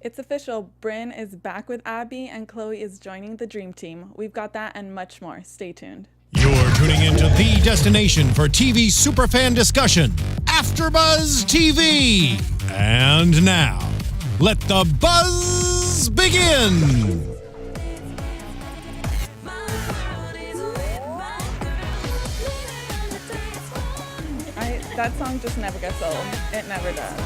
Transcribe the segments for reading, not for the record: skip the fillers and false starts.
It's official. Bryn is back with Abby and Chloe is joining the dream team. We've got that and much more. Stay tuned. You're tuning into the destination for TV superfan discussion, AFTERBUZZ TV. And now, let the buzz begin. That song just never gets old. It never does.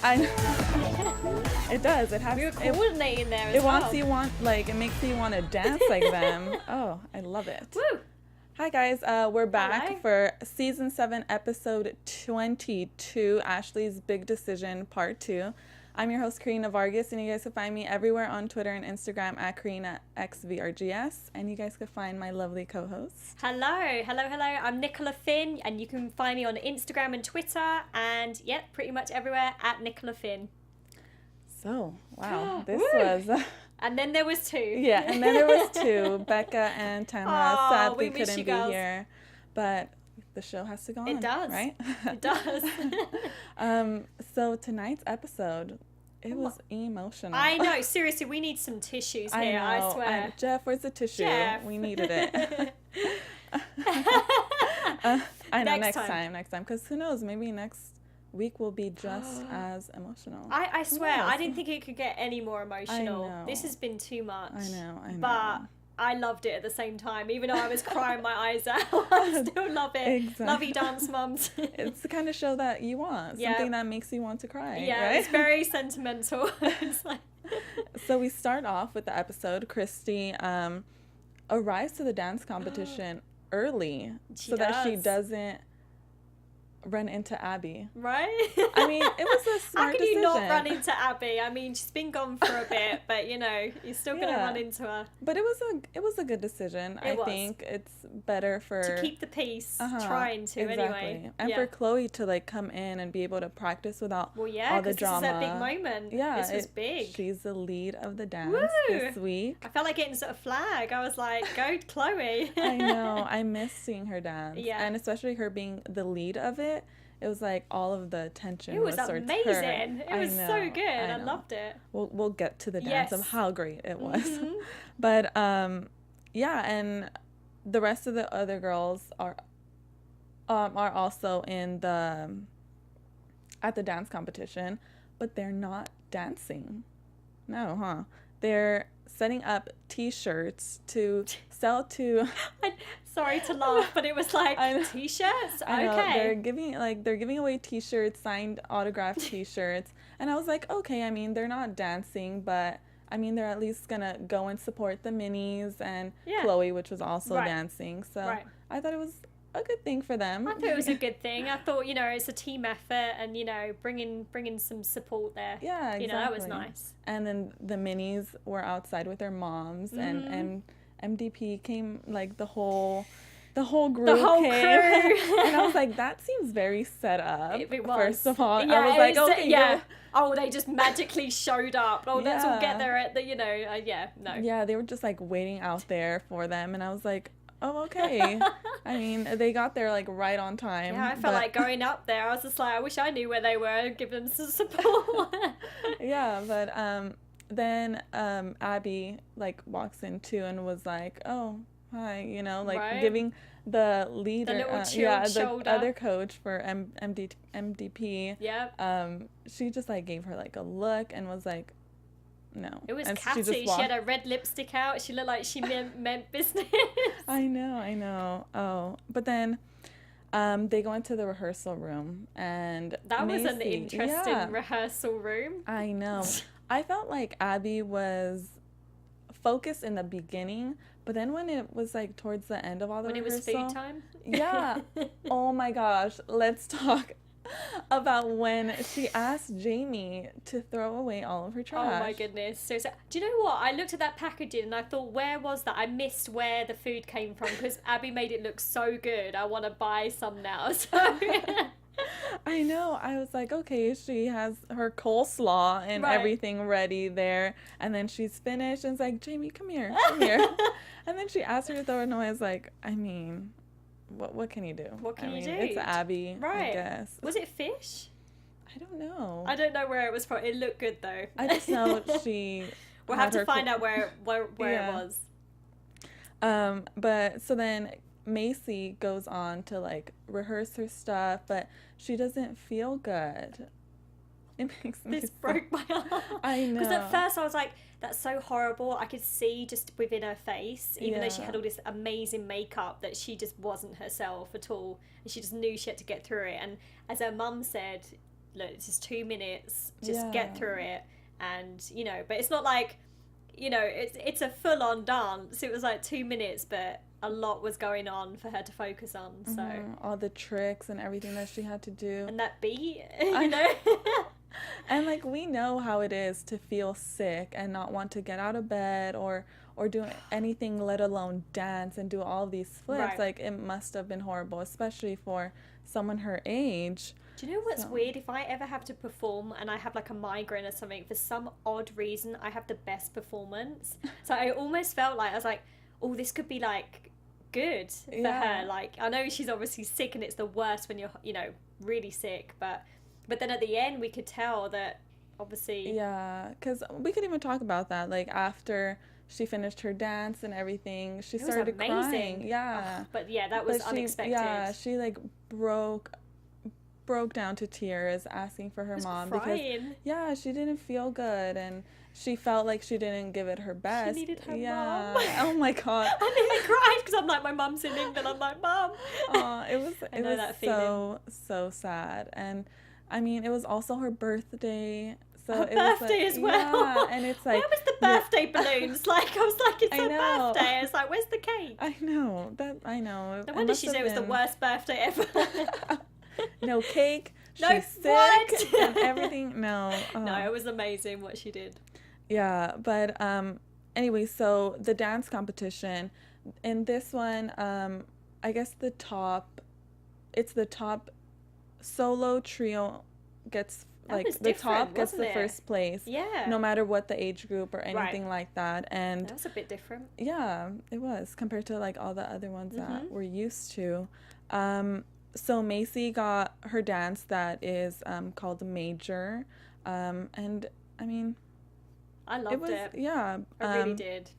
I know. It does. It has. We were coordinating there as well. It makes you want to dance like them. Oh, I love it. Woo! Hi guys, we're back Hello. for season 7, episode 22, Ashlee's Big Decision, part 2. I'm your host, Karina Vargas, and you guys can find me everywhere on Twitter and Instagram at KarinaXVRGS, and you guys can find my lovely co-hosts. Hello. I'm Nichola Finn, and you can find me on Instagram and Twitter, and pretty much everywhere at Nichola Finn. So, wow, this Woo. was... And then there was 2. Yeah, and then there was 2, Becca and Tamara. Oh, Sadly we miss couldn't you be girls. here, but the show has to go on. It does. Right? It does. So tonight's episode, it was emotional. I know. Seriously, we need some tissues here, I swear. Jeff, where's the tissue? Jeff. We needed it. I know, next time. Because who knows, maybe next week will be just as emotional. I swear, I didn't think it could get any more emotional. I know. This has been too much. I know. But I loved it at the same time. Even though I was crying my eyes out, I still love it. Exactly. Love you, Dance Moms. It's the kind of show that you want. Yeah. Something that makes you want to cry. Yeah, right? it's very sentimental. It's like... So we start off with the episode. Christy arrives to the dance competition early so that she doesn't run into Abby. Right? I mean, it was a smart How can decision. you not run into Abby? I mean, she's been gone for a bit, but you know, you're still gonna Yeah. run into her. But it was a good decision. I think it's better for to keep the peace, trying to anyway. And for Chloe to like come in and be able to practice without all the drama. This is a big moment. Yeah, this was big. She's the lead of the dance this week. I felt like getting sort of flag. I was like, go Chloe. I know. I miss seeing her dance. Yeah. And especially her being the lead of it. It was like all of the tension. It was towards amazing. her. It was so good. I loved it. We'll get to the dance of how great it was. Mm-hmm. But yeah, and the rest of the other girls are also in at the dance competition, but they're not dancing. No, huh? They're setting up T-shirts to sell to. Sorry to laugh, but it was like T-shirts. I know, okay. They're giving away T-shirts, signed autographed T-shirts, and I was like, okay. I mean, they're not dancing, but I mean, they're at least gonna go and support the minis and Chloe, which was also dancing. So I thought it was a good thing for them. I thought it was a good thing. I thought, you know, it's a team effort and, you know, bringing some support there. Yeah, exactly. You know, that was nice. And then the minis were outside with their moms and MDP came, like the whole group came. And I was like, that seems very set up. It was. First of all, yeah, I was like, okay, yeah. Oh, they just magically showed up. Oh, let's all get there at the, you know, no. Yeah, they were just like waiting out there for them, and I was like, oh, okay. I mean, they got there like right on time. Yeah, I felt like going up there. I was just like, I wish I knew where they were, give them some support. Yeah, but then Abby like walks in too and was like, oh, hi, you know, like giving the leader, the other coach for MDP. Yeah. She just like gave her like a look and was like, no. It was and catty. She had her red lipstick out. She looked like she meant business. I know. Oh, but then they go into the rehearsal room, and that was an interesting rehearsal room. I know. I felt like Abby was focused in the beginning, but then when it was like towards the end of all the rehearsal, when it was food time. Yeah. Oh my gosh. Let's talk about when she asked Jamie to throw away all of her trash. Oh my goodness. So do you know what? I looked at that packaging and I thought, where was that? I missed where the food came from because Abby made it look so good. I want to buy some now. So I know. I was like, okay, she has her coleslaw and everything ready there. And then she's finished and it's like, Jamie, come here. And then she asked her to throw it away. I was like, I mean, what can you do? What can you do? It's Abby, I guess. Was it fish? I don't know. I don't know where it was from. It looked good though. I just know she. We'll have to find out where it was. But so then Macy goes on to like rehearse her stuff, but she doesn't feel good. It makes me. This broke my heart. I know. Because at first I was like, that's so horrible. I could see just within her face, even though she had all this amazing makeup, that she just wasn't herself at all. And she just knew she had to get through it. And as her mum said, look, it's just 2 minutes, just get through it. And, you know, but it's not like, you know, it's a full-on dance. It was like 2 minutes, but a lot was going on for her to focus on. So all the tricks and everything that she had to do. And that beat, you know? And like, we know how it is to feel sick and not want to get out of bed or do anything, let alone dance and do all these flips. Right. Like, it must have been horrible, especially for someone her age. Do you know what's weird? If I ever have to perform and I have like a migraine or something, for some odd reason, I have the best performance. So I almost felt like, I was like, oh, this could be like good for her. Like, I know she's obviously sick and it's the worst when you're, you know, really sick, but then at the end we could tell that obviously. Yeah, because we could even talk about that. Like, after she finished her dance and everything, she started crying. Yeah. Oh, but yeah, that was unexpected. Yeah, she like broke down to tears asking for her mom crying. Because she didn't feel good and she felt like she didn't give it her best. She needed her mom. Oh my god. I nearly cried because I'm like, my mum's in England. I'm like, Mum. It was so sad. And I mean, it was also her birthday. So her birthday as well. Yeah, and it's like, where was the birthday balloons? Like, I was like, it's her birthday. I was like, where's the cake? I know. No wonder she said it was the worst birthday ever. No cake. No, she's sick what? and everything. No. No, it was amazing what she did. Yeah, but anyway, so the dance competition, in this one, I guess the top solo trio gets like the top gets the first place. Yeah. No matter what the age group or anything like that. And that was a bit different. Yeah, it was compared to like all the other ones that we're used to. So Macy got her dance that is called Major. And I mean, I loved it. Yeah. I really did.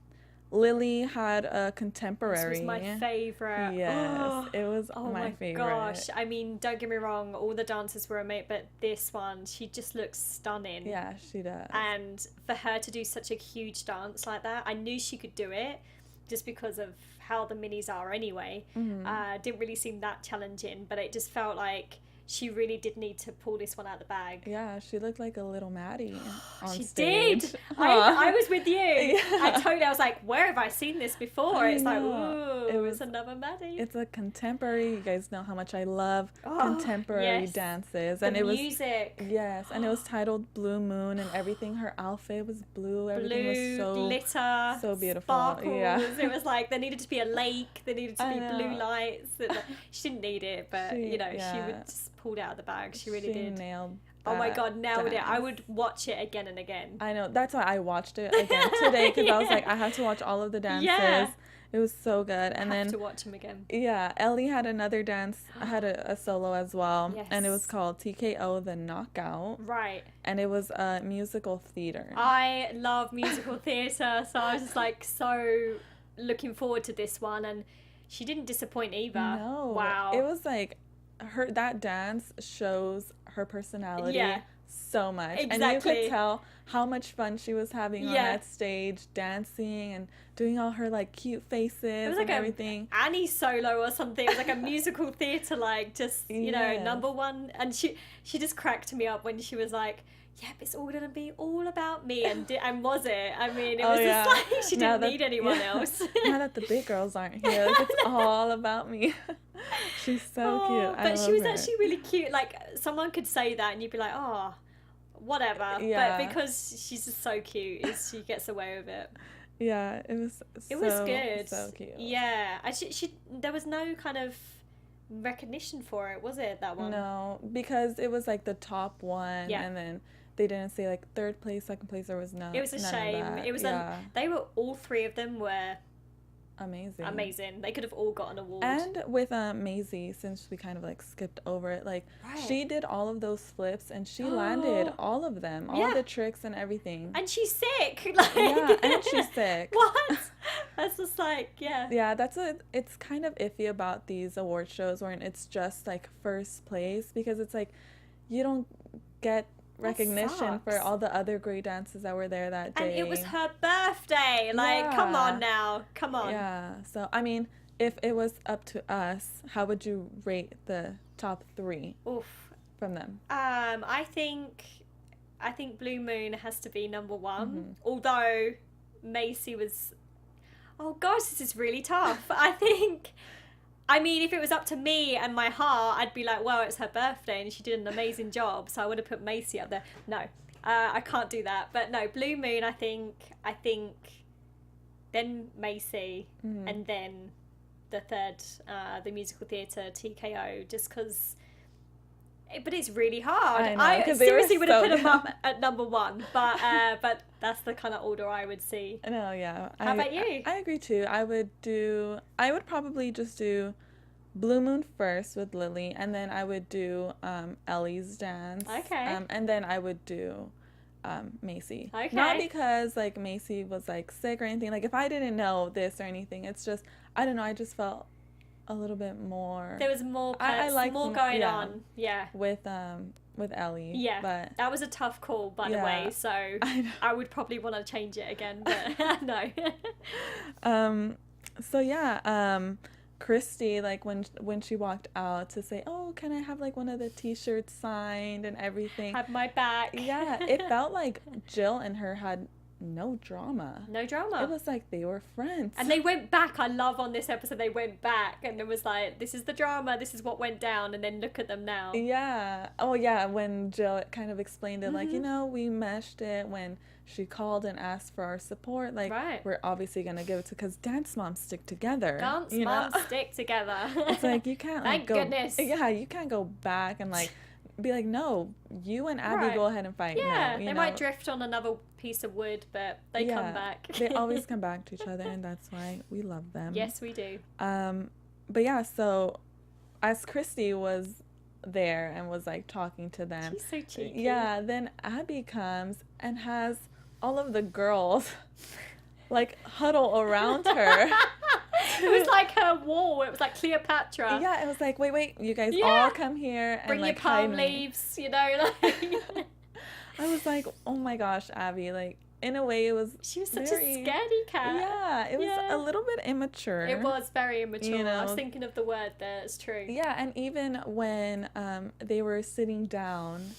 Lily had a contemporary. This was my favourite. Yes, it was my favorite. Oh my gosh. I mean, don't get me wrong, all the dances were amazing, but this one, she just looks stunning. Yeah, she does. And for her to do such a huge dance like that, I knew she could do it just because of how the minis are anyway. Didn't really seem that challenging, but it just felt like she really did need to pull this one out of the bag. Yeah, she looked like a little Maddie on she stage. Did. I was with you. Yeah. I was like, where have I seen this before? It's like, ooh, it was another Maddie. It's a contemporary. You guys know how much I love contemporary dances. And it was music. Yes, and it was titled Blue Moon and everything. Her outfit was blue. Everything was so glitter, so beautiful. Sparkles. Yeah. It was like there needed to be a lake. There needed to be blue lights. She didn't need it, but she would just pulled out of the bag. She really did. Nailed oh my god, nailed it. I would watch it again and again. I know. That's why I watched it again today, because I was like, I have to watch all of the dances. Yeah. It was so good. And I then have to watch them again. Yeah, Ellie had another dance. I had a solo as well. Yes. And it was called TKO the Knockout. Right. And it was musical theater. I love musical theater, so I was just like so looking forward to this one, and she didn't disappoint either. No. Wow. It was like that dance shows her personality so much. Exactly. And you could tell how much fun she was having on that stage, dancing and doing all her like cute faces. It was like everything. Annie solo or something. It was like a musical theater, like just you know, number one. And she just cracked me up when she was like, yep, it's all gonna be all about me. And was it? I mean, it was just like she didn't need anyone else. Now that the big girls aren't here, like, it's all about me. She's so cute. But she was actually really cute. Like, someone could say that and you'd be like, oh, whatever. Yeah. But because she's just so cute, she gets away with it. Yeah, it was good. So cute. Yeah. She there was no kind of recognition for it, was it, that one? No, because it was like the top one, and then they didn't say like third place, second place. There was no. It was a shame. It was they were all three of them were amazing. They could have all got an award. And with Maisie, since we kind of like skipped over it, like she did all of those flips and she landed all of them, all the tricks and everything. And she's sick. Yeah, and she's sick. What? That's just like, yeah, it's kind of iffy about these award shows where it's just like first place, because it's like you don't get recognition for all the other great dances that were there that day. And it was her birthday. Like, come on now. Come on. Yeah. So, I mean, if it was up to us, how would you rate the top 3 from them? I think Blue Moon has to be number 1. Although Macy was... Oh, gosh, this is really tough. I mean, if it was up to me and my heart, I'd be like, well, it's her birthday and she did an amazing job, so I would have put Macy up there. No, I can't do that. But no, Blue Moon, I think, then Macy, and then the third, the musical theatre, TKO, just because... But it's really hard. I seriously would have put them up at number 1, but that's the kind of order I would see. No, yeah. How about you? I agree too. I would probably just do Blue Moon first with Lily, and then I would do Ellie's dance. Okay. And then I would do Macy. Okay. Not because like Macy was like sick or anything. Like if I didn't know this or anything, it's just I don't know. I just felt a little bit more. There was more. I liked more going on. Yeah. With Ellie. Yeah. But that was a tough call, by the way. So I would probably want to change it again, but no. So yeah. Christy, like when she walked out to say, "Oh, can I have like one of the T-shirts signed and everything?" Have my back. Yeah. It felt like Jill and her had no drama. No drama. It was like they were friends. And they went back. I love on this episode they went back and it was like, this is the drama, this is what went down, and then look at them now. Yeah. Oh yeah, when Jill kind of explained it, like, we meshed it when she called and asked for our support. Like, we're obviously going to give it to, because dance moms stick together. Dance moms stick together. It's like, you can't like Thank goodness. Yeah, you can't go back and like be like, no, you and Abby go ahead and fight. Yeah, no, they might drift on another piece of wood, but they come back. They always come back to each other, and that's why we love them. Yes, we do. But yeah, so as Christy was there and was like talking to them, she's so cheeky. Yeah, then Abby comes and has all of the girls like huddle around her. It was like her wall. It was like Cleopatra. Yeah, it was like, wait, you guys all come here and bring like your palm leaves, like. I was like, oh my gosh, Abby, like in a way it was. She was such a scaredy cat. Yeah, it was a little bit immature. It was very immature. I was thinking of the word there. It's true. Yeah, and even when they were sitting down.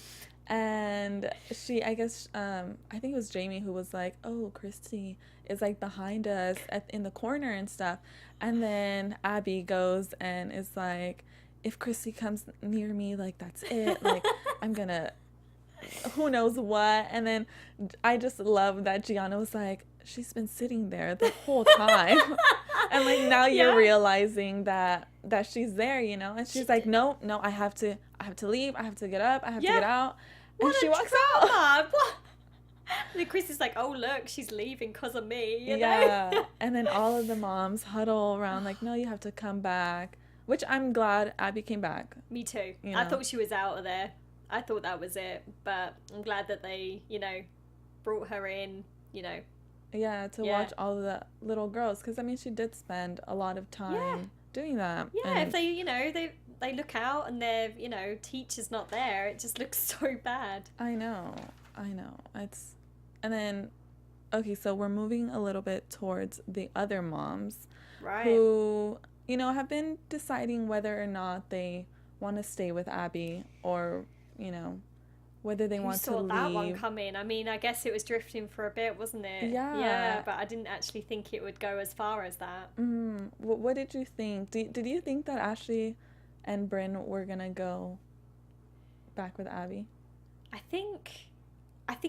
And she, I guess, I think it was Jamie who was like, oh, Christy is like behind us in the corner and stuff. And then Abby goes and is like, if Christy comes near me, like, that's it. Like, I'm gonna, who knows what. And then I just love that Gianna was like, she's been sitting there the whole time. And like, now you're realizing that she's there, And she's like, no, I have to leave. I have to get up. I have to get out. And she walks out. And then Chris is like, oh, look, she's leaving because of me, Yeah. And then all of the moms huddle around like, no, you have to come back. Which I'm glad Abby came back. Me too. I thought she was out of there. I thought that was it. But I'm glad that they, brought her in, Yeah, to watch all of the little girls. Because, I mean, she did spend a lot of time doing that. Yeah, and if they, they look out and their, teacher's not there, it just looks so bad. I know. And then, okay, so we're moving a little bit towards the other moms. Right. Who, have been deciding whether or not they want to stay with Abby or, whether they want to leave. Who saw that one come in? I mean, I guess it was drifting for a bit, wasn't it? Yeah. Yeah, but I didn't actually think it would go as far as that. What did you think? Did you think that Ashlee and Bryn were gonna go back with Abby? I think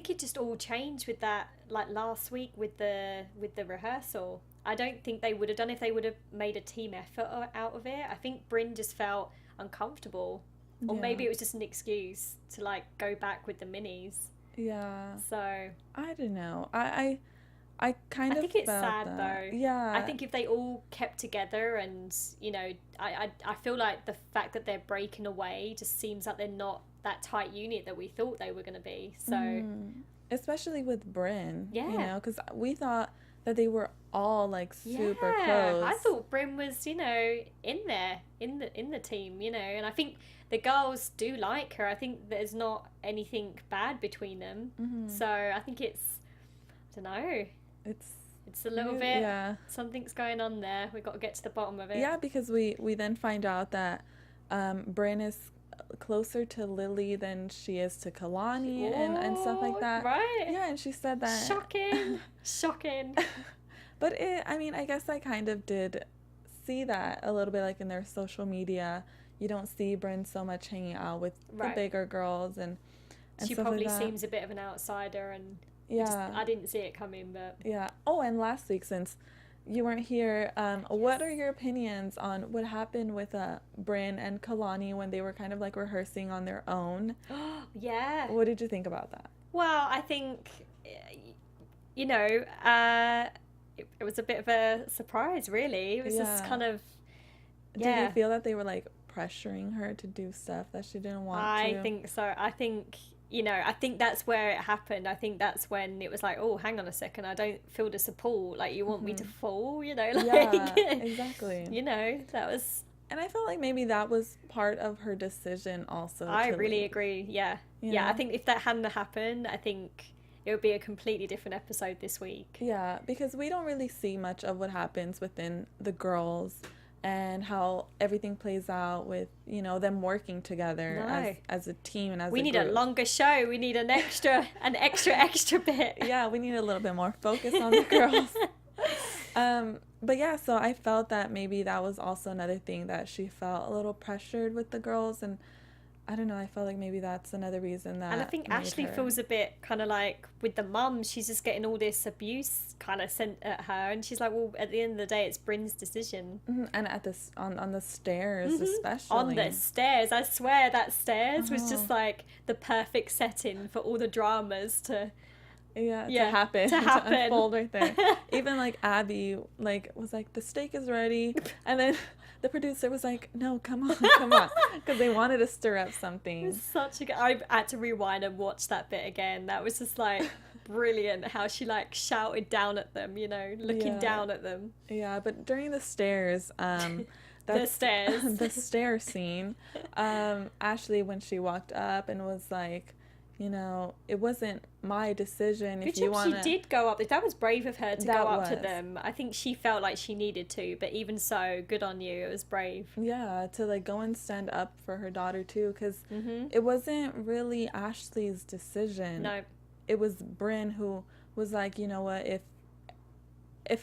it just all changed with that, like last week with the rehearsal. I don't think they would have done if they would have made a team effort out of it. I think Bryn just felt uncomfortable, or maybe it was just an excuse to like go back with the minis. Yeah. So I don't know. I I think it's felt sad that. though. Yeah. I think if they all kept together and, you know, I feel like the fact that they're breaking away just seems like they're not that tight unit that we thought they were going to be. So, especially with Bryn, yeah, you know, because we thought that they were all like super yeah, close. I thought Bryn was, you know, in there in the team, you know, and I think the girls do like her. I think there's not anything bad between them. So I think it's, I don't know, it's a little bit, something's going on there. We've got to get to the bottom of it. Yeah, because we then find out that Bryn is closer to Lily than she is to Kalani and stuff like that. Right. Yeah, and she said that. Shocking. Shocking. But I mean, I guess I kind of did see that a little bit, like in their social media. You don't see Bryn so much hanging out with the bigger girls and she stuff probably like that. seems a bit of an outsider, and I didn't see it coming, but yeah. Oh, and last week, since you weren't here, what are your opinions on what happened with Bryn and Kalani when they were kind of like rehearsing on their own? Yeah. What did you think about that? Well, I think, you know, it was a bit of a surprise, really. It was just kind of, Did you feel that they were like pressuring her to do stuff that she didn't want to? I think so. I think, you know, I think that's where it happened. I think that's when it was like, oh, hang on a second, I don't feel the support. Like, you want me to fall, you know? Like, yeah, exactly. You know, that was... And I felt like maybe that was part of her decision also. I really agree, yeah. You know? I think if that hadn't happened, I think it would be a completely different episode this week. Yeah, because we don't really see much of what happens within the girls and how everything plays out with, you know, them working together as a team and as we a need group. A longer show. We need an extra bit. Yeah, we need a little bit more focus on the girls. But yeah, so I felt that maybe that was also another thing, that she felt a little pressured with the girls, and I don't know, I felt like maybe that's another reason that. And I think Ashlee feels a bit kind of like with the mum, she's just getting all this abuse kind of sent at her, and she's like, well, at the end of the day, it's Bryn's decision. And at this on the stairs, especially on the stairs, I swear that stairs was just like the perfect setting for all the dramas to happen to unfold right there. Even like Abby was like, the steak is ready, and then the producer was like, no, come on, because they wanted to stir up something. It's such a good... I had to rewind and watch that bit again. That was just like brilliant, how she like shouted down at them, you know, looking down at them. Yeah, but during the stairs, the stair scene, Ashlee, when she walked up and was like, you know, it wasn't my decision. If you want, she did go up. That was brave of her to go up to them. I think she felt like she needed to, but even so, good on you. It was brave. Yeah, to like go and stand up for her daughter too, because it wasn't really Ashlee's decision. No, it was Bryn who was like, you know what, if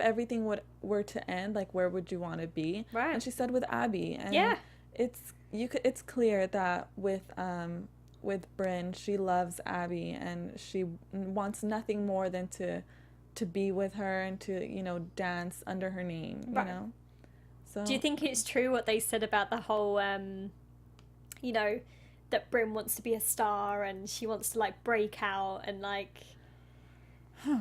everything were to end, like, where would you want to be? Right. And she said with Abby. And it's clear that with Bryn, she loves Abby and she wants nothing more than to be with her and to, you know, dance under her name, you know? So do you think it's true what they said about the whole, you know, that Bryn wants to be a star and she wants to, like, break out and, like... I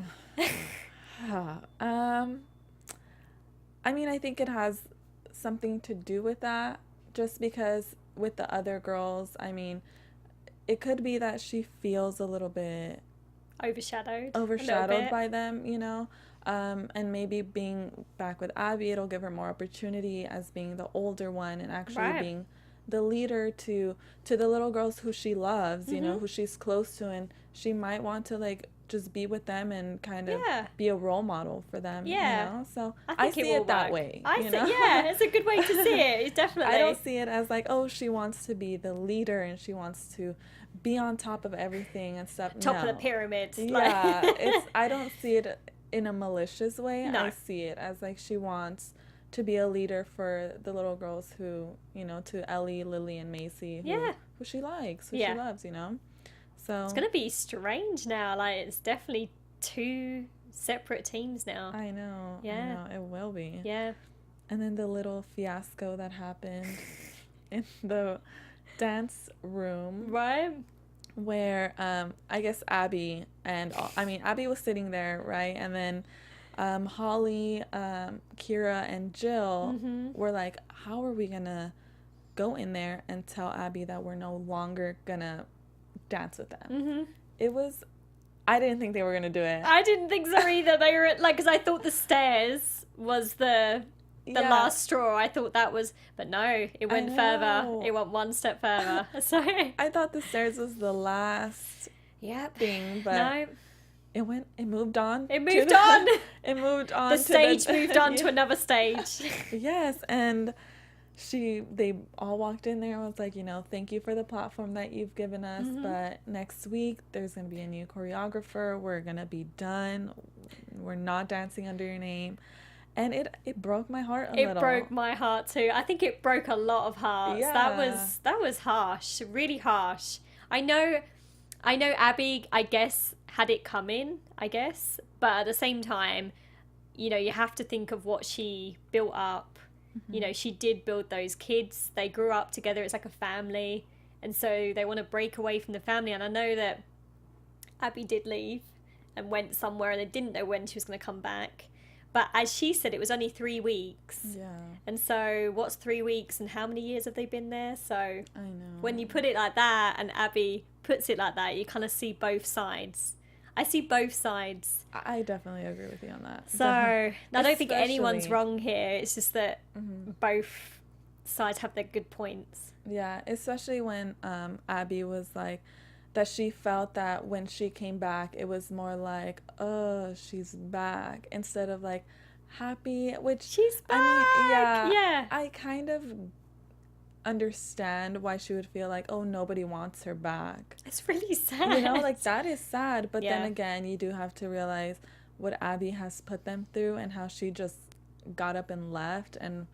mean, I think it has something to do with that, just because with the other girls, I mean... It could be that she feels a little bit overshadowed by them, you know, and maybe being back with Abby, it'll give her more opportunity as being the older one and actually being the leader to the little girls who she loves, you know, who she's close to, and she might want to like just be with them and kind of be a role model for them, you know? So I see it that way. It's a good way to see it. It's definitely. I don't see it as like, oh, she wants to be the leader and she wants to be on top of everything and stuff. Top of the pyramid. Yeah, I don't see it in a malicious way. No. I see it as like she wants to be a leader for the little girls who, you know, to Ellie, Lily, and Macy, who she likes, who she loves, you know? So it's going to be strange now. Like, it's definitely two separate teams now. I know. Yeah. It will be. Yeah. And then the little fiasco that happened in the dance room. Right. where I guess Abby and Abby was sitting there, right? And then Holly, Kira, and Jill were like, how are we gonna go in there and tell Abby that we're no longer gonna dance with them? It was, I didn't think they were gonna do it. I didn't think so either. They were like, because I thought the stairs was the last straw. I thought that was, but no, it went further. It went one step further. So I thought the stairs was the last thing, but it moved on. It moved on. It moved on. The stage moved on to another stage. Yes, and they all walked in there and was like, thank you for the platform that you've given us, but next week there's going to be a new choreographer. We're going to be done. We're not dancing under your name. And it broke my heart a little. It broke my heart too. I think it broke a lot of hearts. Yeah. That was harsh, really harsh. I know Abby, I guess, had it coming, I guess, but at the same time, you have to think of what she built up. She did build those kids. They grew up together. It's like a family. And so they want to break away from the family. And I know that Abby did leave and went somewhere and they didn't know when she was going to come back. But as she said, it was only 3 weeks. Yeah. And so what's 3 weeks and how many years have they been there? So I know. When you put it like that and Abby puts it like that, you kind of see both sides. I see both sides. I definitely agree with you on that. So I don't think anyone's wrong here. It's just that both sides have their good points. Yeah, especially when Abby was like, that she felt that when she came back, it was more like, oh, she's back, instead of like happy, which she's back. Yeah. I kind of understand why she would feel like, oh, nobody wants her back. It's really sad. Like that is sad, but then again, you do have to realize what Abby has put them through and how she just got up and left. And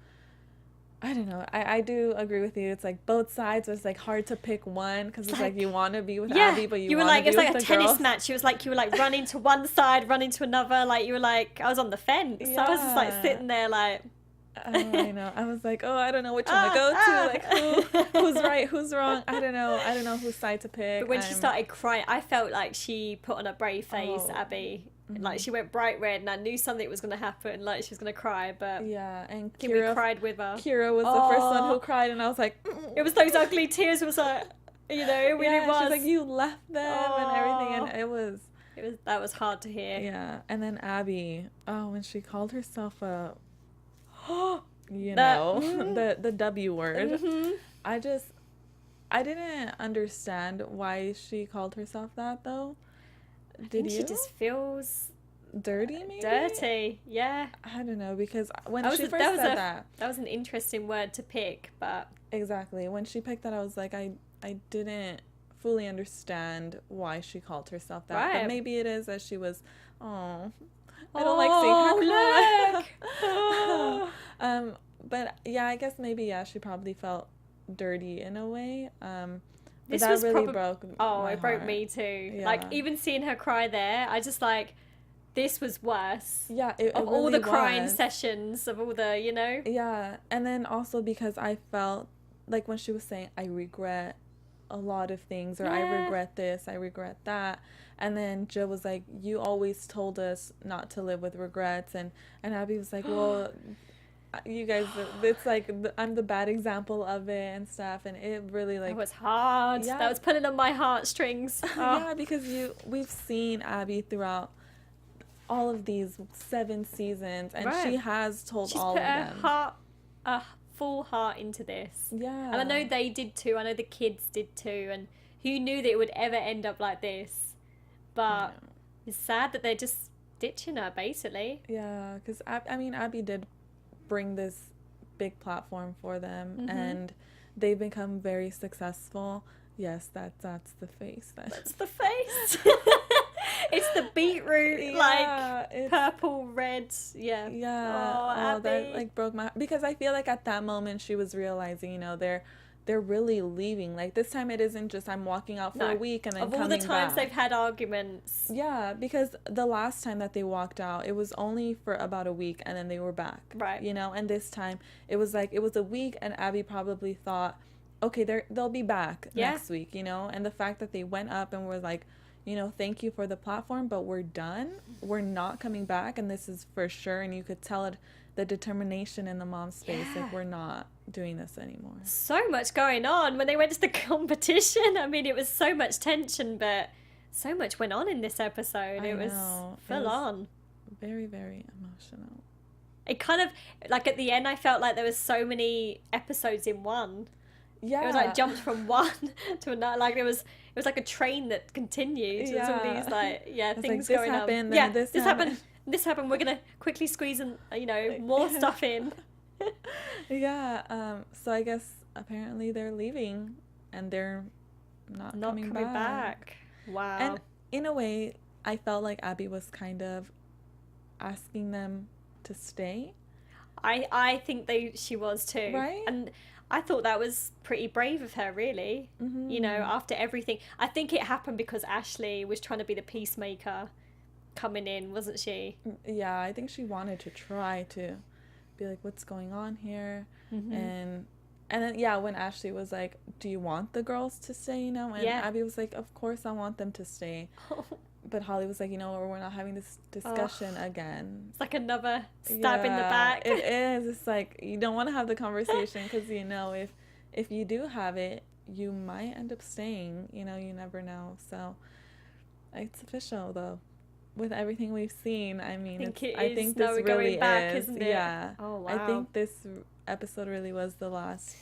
I don't know, I do agree with you. It's like both sides. It's like hard to pick one, because it's like you want to be with Abby, but you want to be with the girls. It was like a tennis match. It was like you were like running to one side, running to another. Like you were like, I was on the fence. So I was just like sitting there like, oh, I know. I was like, oh, I don't know which one to go to. Like who's right, who's wrong. I don't know whose side to pick. But when she started crying, I felt like she put on a brave face, Abby. Like she went bright red, and I knew something was going to happen. Like she was going to cry, but and Kira cried with her. Kira was the first one who cried, and I was like, it was those ugly tears. It was like, it really was. She's like, you left them and everything, and it was that was hard to hear. Yeah, and then Abby, when she called herself a, the W word. I didn't understand why she called herself that though. I think she just feels dirty, maybe? Dirty, yeah. I don't know, because when she first said that was an interesting word to pick, but... Exactly. When she picked that, I was like, I didn't fully understand why she called herself that. Right. But maybe it is that she was, I don't like seeing her cry. But yeah, I guess maybe, she probably felt dirty in a way. But that really broke my it broke heart. me too. Yeah. Like, even seeing her cry there, I just like, this was worse. Yeah, it of really all the crying was. sessions, of all the, Yeah, and then also because I felt, like when she was saying, I regret a lot of things, or I regret this, I regret that. And then Jill was like, you always told us not to live with regrets. And Abby was like, well... you guys, it's like I'm the bad example of it and stuff, and it really like, it was hard. That was pulling on my heartstrings. Yeah, because we've seen Abby throughout all of these 7 seasons, and she has told all of them. She's put a full heart into this. Yeah, and I know they did too. I know the kids did too, and who knew that it would ever end up like this? But it's sad that they're just ditching her, basically. Yeah, because Abby did bring this big platform for them, and they've become very successful. Yes, that's the face. That's the face. It's the beetroot, like purple, red. Yeah. Oh, Abby. That like broke my, because I feel like at that moment she was realizing, they're really leaving. Like this time it isn't just I'm walking out for a week and then coming back. Of all the times they've had arguments. Yeah, because the last time that they walked out, it was only for about a week and then they were back. Right. And this time it was like, it was a week, and Abby probably thought okay, they'll be back next week, you know? And the fact that they went up and were like, you know, thank you for the platform, but we're done. We're not coming back, and this is for sure. And you could tell it, the determination in the mom space, like, we're not doing this anymore. So much going on. When they went to the competition, I mean, it was so much tension, but so much went on in this episode. It was full on. Very, very emotional. It kind of, like, at the end, I felt like there was so many episodes in one. Yeah. It was like jumped from one to another. Like, it was like a train that continued. There's all these, like, things like, going happened, on. Yeah, this happened. This happened. We're going to quickly squeeze in, you know, more stuff in. Yeah. So I guess apparently they're leaving and they're not coming back. Wow. And in a way, I felt like Abby was kind of asking them to stay. I think she was too. Right? And I thought that was pretty brave of her, really. Mm-hmm. You know, after everything. I think it happened because Ashlee was trying to be the peacemaker coming in, wasn't she? Yeah, I think she wanted to try to be like, what's going on here? Mm-hmm. And then, yeah, when Ashlee was like, do you want the girls to stay, you know? And Abby was like, of course I want them to stay. But Holly was like, you know, we're not having this discussion again. It's like another stab in the back. It is. It's like, you don't want to have the conversation because, you know, if you do have it, you might end up staying. You know, you never know. So it's official, though. With everything we've seen, I mean, I think this really is. Isn't it? Yeah. Oh, wow. I think this episode really was the last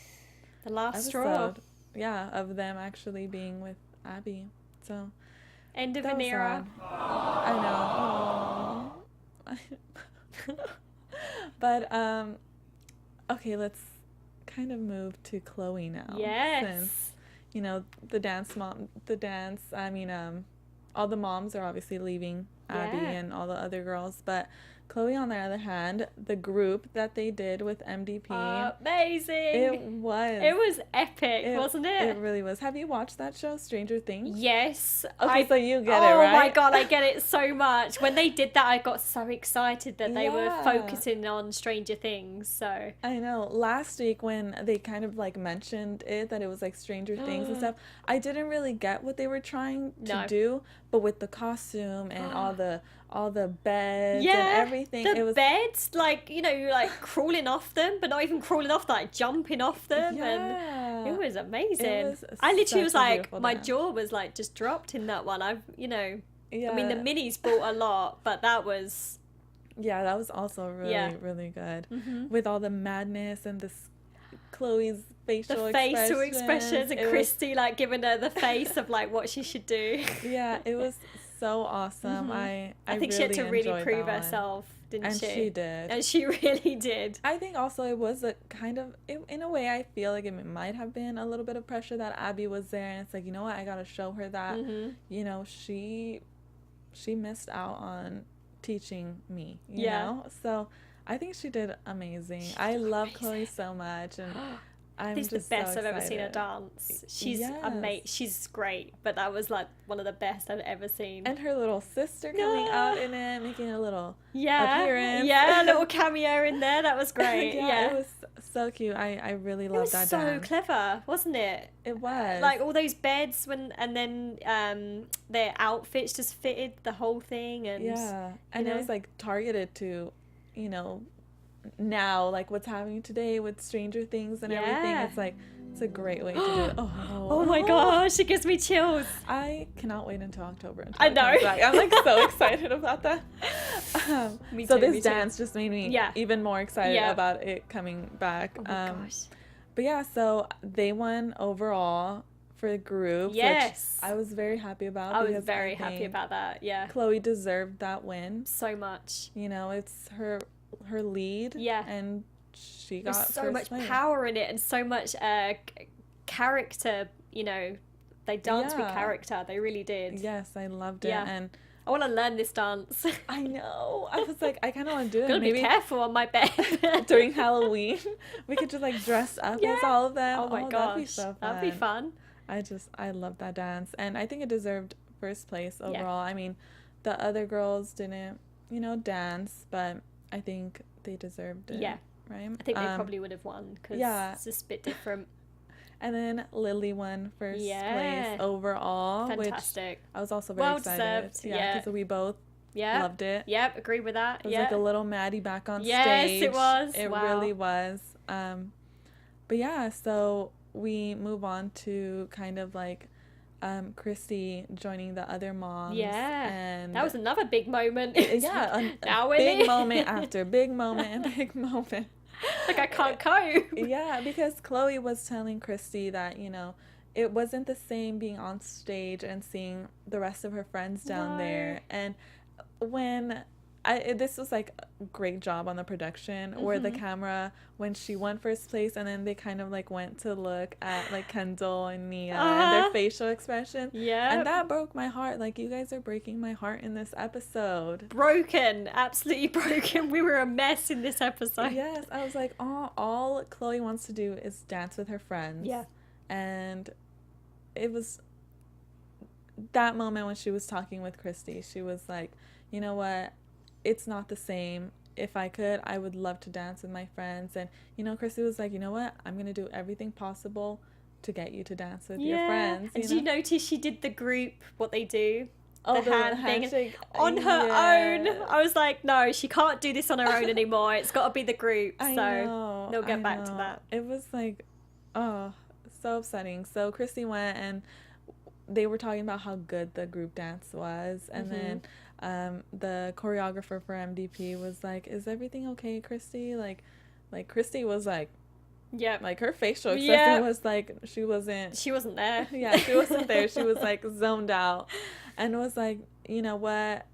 straw. Yeah, of them actually being with Abby. So end of an era. I know. But okay, let's kind of move to Chloe now. Yes. Since, you know, all the moms are obviously leaving Abby and all the other girls, but Chloe, on the other hand, the group that they did with MDP, amazing. It was epic, wasn't it? It really was. Have you watched that show, Stranger Things? Yes. Okay, so you get it, right? Oh my god, I get it so much. When they did that, I got so excited that they were focusing on Stranger Things. So I know. Last week when they kind of like mentioned it, that it was like Stranger Things and stuff, I didn't really get what they were trying to do, but with the costume and all the beds and everything, it was beds, like, you know, like crawling off them, but not even crawling off, like jumping off them, and it was amazing. I literally was like, my jaw was like just dropped in that one. I mean, the minis brought a lot, but that was also really really good, with all the madness and Chloe's facial expressions and Christy like giving her the face of like what she should do. Yeah, it was so awesome. I think she had to really prove herself, didn't she? And she did. And she really did. I think also it was a kind of, in a way, I feel like it might have been a little bit of pressure that Abby was there, and it's like, you know what, I gotta show her that, you know, she missed out on teaching me, you know? So I think she did amazing. I love Chloe so much, and This is the best I've ever seen her dance. She's amazing. She's great, but that was like one of the best I've ever seen. And her little sister coming out in it, making a little appearance. Yeah, a little cameo in there. That was great. It was so cute. I really loved that dance. It was so clever, wasn't it? It was. Like all those beds and then their outfits just fitted the whole thing, and and it was like targeted to, you know, now, like what's happening today with Stranger Things and everything. It's like, it's a great way to do it. Oh my gosh, it gives me chills. I cannot wait until October. I know. I'm like so excited about that. So this dance just made me even more excited about it coming back. Oh my gosh. But yeah, so they won overall for the group. Yes. Which I was very happy about. I was very happy about that. Yeah. Chloe deserved that win. So much. You know, it's her lead, and she got so much power in it, and so much character. You know, they danced with character. They really did. Yes, I loved it, and I want to learn this dance. I know. I was like, I kind of want to do it. Gotta be careful on my bed. During Halloween, we could just like dress up as all of them. Oh my gosh, that'd be so fun. That'd be fun. I love that dance, and I think it deserved first place overall. I mean, the other girls didn't, you know, dance, but I think they deserved it. Yeah. Right? I think they probably would have won because it's just a bit different. And then Lily won first place overall. Fantastic. Which I was also very excited. Deserved. Yeah, because we both loved it. Yep, agree with that. It was like a little Maddie back on stage. Yes, it was. It really was. But yeah, so we move on to kind of like Christy joining the other moms. Yeah. And that was another big moment. Yeah, a big moment after big moment and big moment. Like, I can't cope. Yeah, because Chloe was telling Christy that, you know, it wasn't the same being on stage and seeing the rest of her friends down there. And when this was like a great job on the production, where the camera, when she won first place, and then they kind of like went to look at like Kendall and Nia and their facial expression. Yeah. And that broke my heart. Like, you guys are breaking my heart in this episode. Broken. Absolutely broken. We were a mess in this episode. Yes. I was like, oh, all Chloe wants to do is dance with her friends. Yeah. And it was that moment when she was talking with Christy. She was like, you know what? It's not the same. If I could, I would love to dance with my friends. And, you know, Christy was like, you know what? I'm going to do everything possible to get you to dance with your friends. And did you notice she did the group, what they do? Oh, the hand thing on her own. I was like, no, she can't do this on her own anymore. It's got to be the group. So they'll get back to that. It was like, oh, so upsetting. So Christy went and they were talking about how good the group dance was. And then the choreographer for MDP was like, is everything okay, Christy? Like Christy was like, yeah, like her facial expression was like she wasn't there. Yeah, she wasn't there. She was like zoned out and was like, you know what,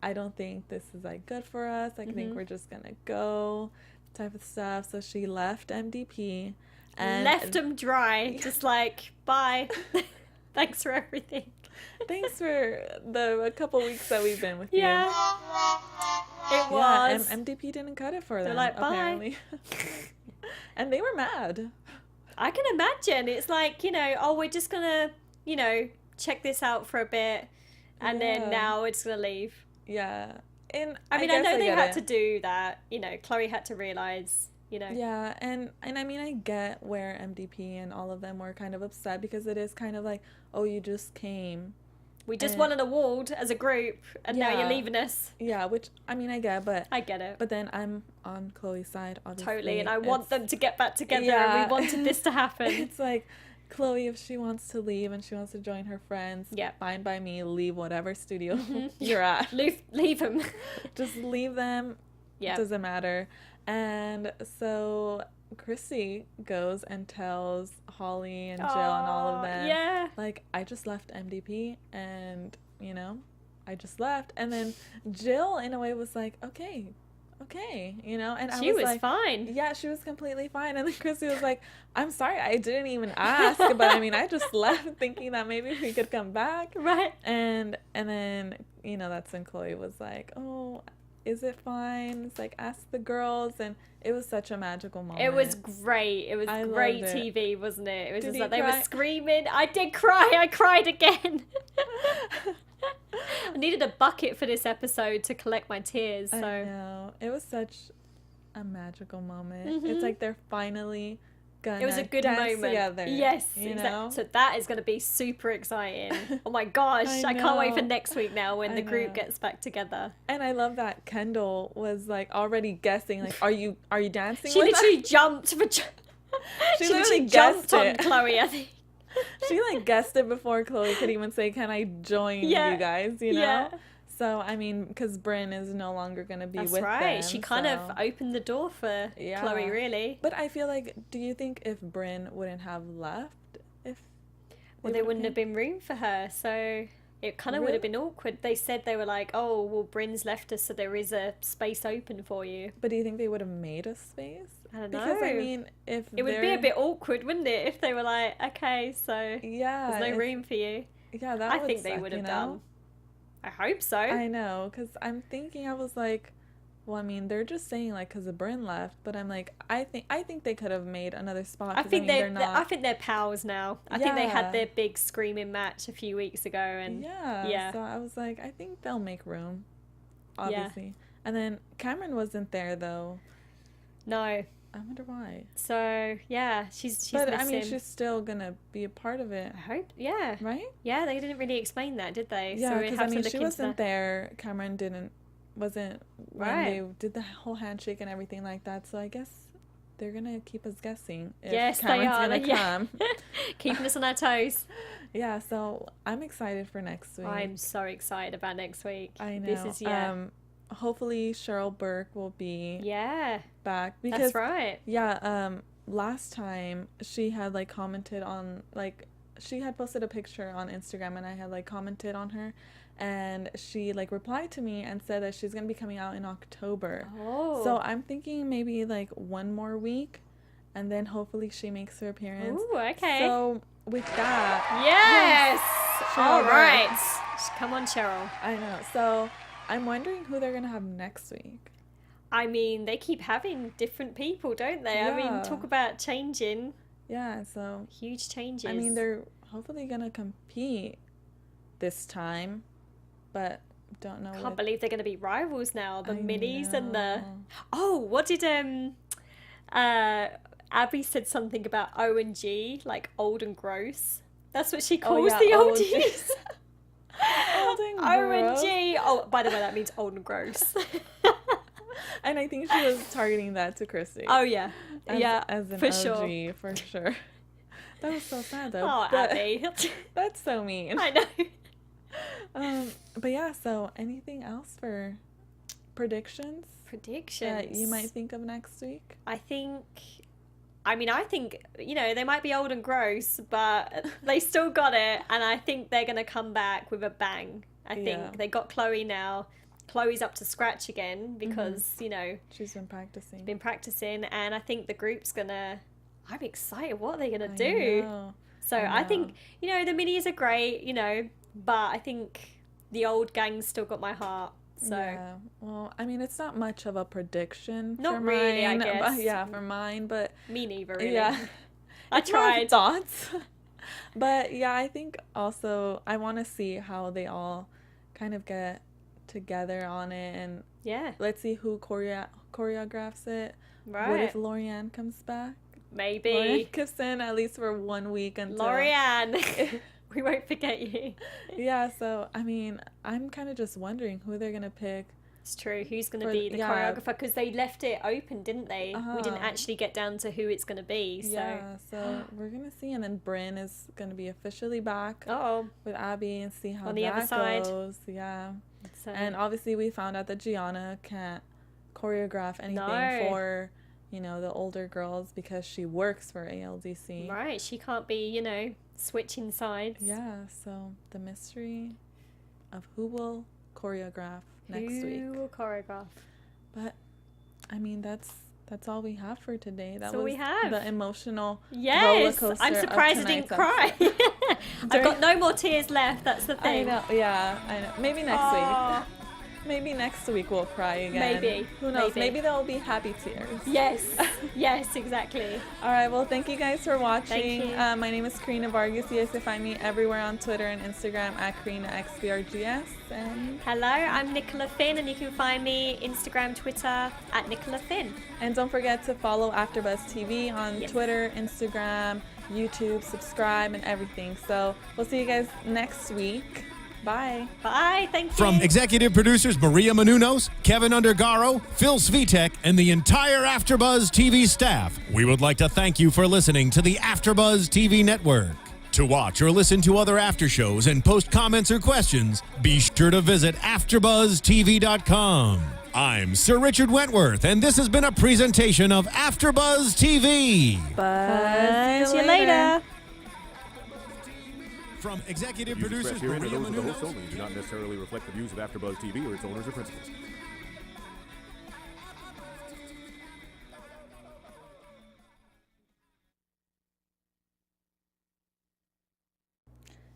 I don't think this is like good for us. I think we're just gonna go, type of stuff. So she left MDP and left them dry, just like, bye. Thanks for everything. Thanks for the couple weeks that we've been with you. Yeah. It was. And MDP didn't cut it for them. They're like, apparently. Bye. And they were mad. I can imagine. It's like, you know, oh, we're just gonna, you know, check this out for a bit, and then now it's gonna leave. Yeah. And I mean, I know they had to do that. You know, Chloe had to realize, you know. Yeah, and I mean, I get where MDP and all of them were kind of upset, because it is kind of like, oh, you just came. We just won an award as a group, and now you're leaving us. Yeah, which, I mean, I get, but... I get it. But then I'm on Chloe's side, obviously. Totally, and I want them to get back together, and we wanted this to happen. It's like, Chloe, if she wants to leave and she wants to join her friends, fine by me, leave whatever studio you're at. Leave them. Just leave them. Yeah. Doesn't matter. And so Chrissy goes and tells Holly and Jill and all of them, like, I just left MDP and, you know, I just left. And then Jill, in a way, was like, okay, you know, and she was like, fine. Yeah, she was completely fine. And then Chrissy was like, I'm sorry, I didn't even ask, but I mean, I just left thinking that maybe we could come back. Right. And then, you know, that's when Chloe was like, oh, is it fine? It's like, ask the girls. And it was such a magical moment. It was great. It was great TV, wasn't it? It was just like they were screaming. I did cry. I cried again. I needed a bucket for this episode to collect my tears. So I know. It was such a magical moment. It's like they're finally gonna It was a good dance moment. Together, yes, you exactly. know? So that is going to be super exciting. Oh my gosh, I can't wait for next week now when the group gets back together. And I love that Kendall was like already guessing, like, are you dancing? She with literally her? jumped for. She literally jumped on it. Chloe, I think. She like guessed it before Chloe could even say, "Can I join you guys?" You know. Yeah. So I mean, because Bryn is no longer gonna be with them. That's right. She kind of opened the door for Chloe, really. But I feel like, do you think if Bryn wouldn't have left, there wouldn't have been room for her, so it kind of would have been awkward. They said they were like, "Oh, well, Bryn's left us, so there is a space open for you." But do you think they would have made a space? I don't know. Because I mean, if it would be a bit awkward, wouldn't it, if they were like, "Okay, so there's no room for you." Yeah, that I think they would have done. I hope so. I know, because I'm thinking, I was like, well, I mean, they're just saying like because the Bryn left, but I'm like, I think they could have made another spot. I think they're pals now. I think they had their big screaming match a few weeks ago, and so I was like, I think they'll make room, obviously. And then Cameron wasn't there though. No, I wonder why. So yeah, she's But missing. I mean, she's still gonna be a part of it. I hope, yeah. Right? Yeah, they didn't really explain that, did they? Yeah, so we because have I mean, to look she into wasn't that. there. Cameron wasn't when Right. they did the whole handshake and everything like that. So I guess they're gonna keep us guessing if Yes, Cameron's they are. gonna come. Keeping us on our toes. Yeah, so I'm excited for next week. I'm so excited about next week. I know. This is Hopefully Cheryl Burke will be back because that's right. Yeah, last time she had like commented on like she had posted a picture on Instagram and I had like commented on her and she like replied to me and said that she's gonna be coming out in October. Oh. So I'm thinking maybe like one more week and then hopefully she makes her appearance. Ooh, okay. So with that, yes. All Cheryl right. Burke. Come on, Cheryl. I know. So I'm wondering who they're gonna have next week. I mean, they keep having different people, don't they? I mean, Yeah. talk about changing. Yeah, so Huge changes. I mean they're hopefully gonna compete this time, but don't know. Can't believe they're going to be rivals now. The I minis and the... know. Oh, what did Abby said something about O and G, like old and gross. That's what she calls yeah, the old oldies. Old and O and gross. G. Oh, by the way, that means old and gross. And I think she was targeting that to Chrissy. Oh yeah, as an for OG, sure. for sure. That was so sad though. Oh, but Abby. That's so mean. I know. But yeah, so anything else for predictions Predictions. that you might think of next week? I think, you know, they might be old and gross, but they still got it, and I think they're going to come back with a bang. I think they got Chloe now. Chloe's up to scratch again because, you know, She's been practicing. And I think the group's going to, I'm excited. What are they going to do? Know. So I think, you know, the minis are great, you know, but I think the old gang's still got my heart. So yeah. Well, I mean, it's not much of a prediction. Not for really, I mine, guess. But yeah, for mine, but me neither, really. yeah, I It's more of tried. thoughts. But yeah, I think also I want to see how they all kind of get together on it, and Yeah, let's see who choreographs it. right. What if Lorianne comes back? Maybe. Lorianne kicks in at least for 1 week until Lorianne. We won't forget you. Yeah, so I mean, I'm kind of just wondering who they're gonna pick. It's true. Who's going to For- be the yeah. choreographer? Because they left it open, didn't they? We didn't Uh-huh. actually get down to who it's going to be. So, Yeah, so we're gonna see, and then Bryn is gonna be officially back oh, with Abby and see how On the that other side. goes. Yeah, so and obviously we found out that Gianna can't choreograph anything No. for, you know, the older girls because she works for ALDC. right, she can't be, you know, switching sides. Yeah, so the mystery of who will choreograph next Who week. will choreograph? But I mean, that's all we have for today. That That's all was we have. the emotional roller Yes, coaster I'm of surprised I didn't cry. tonight's I've got no more tears left. That's the I thing. know, yeah, I know. Maybe next Aw. week. Maybe next week we'll cry again. Maybe, Who knows? maybe. Maybe there'll be happy tears. Yes, yes, exactly. All right. Well, thank you guys for watching. Thank you. My name is Karina Vargas. You guys can find me everywhere on Twitter and Instagram at KarinaXVRGS. And Hello, I'm Nichola Finn, and you can find me Instagram, Twitter at Nichola Finn. don't forget to follow AFTERBUZZ TV on Yes. Twitter, Instagram, YouTube, subscribe, and everything. So we'll see you guys next week. Bye. Bye, thank you. From executive producers Maria Menounos, Kevin Undergaro, Phil Svitek, and the entire AfterBuzz TV staff, we would like to thank you for listening to the AfterBuzz TV network. To watch or listen to other after shows and post comments or questions, be sure to visit AfterBuzzTV.com. I'm Sir Richard Wentworth, and this has been a presentation of AfterBuzz TV. Bye. See you later. From executive Views producers expressed herein are Maria those of the host Menounos. only and do not necessarily reflect the views of AfterBuzz TV or its owners or principals.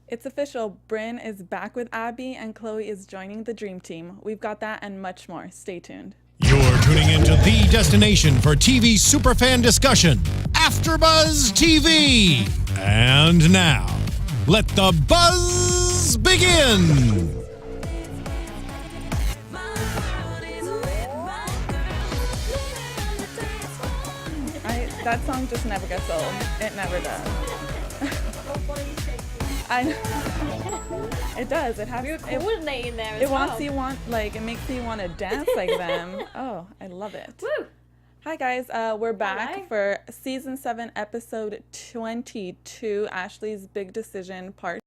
It's official. Bryn is back with Abby, and Chloe is joining the Dream Team. We've got that and much more. Stay tuned. You're tuning into the destination for TV superfan discussion, AfterBuzz TV. And now, let the buzz begin. That song just never gets old. It never does. It does. It has. We were coordinating there as it well. wants you want like it makes you want to dance like them. Oh, I love it. Woo! Hi guys, we're back Hello. for season 7, episode 22, Ashlee's Big Decision, part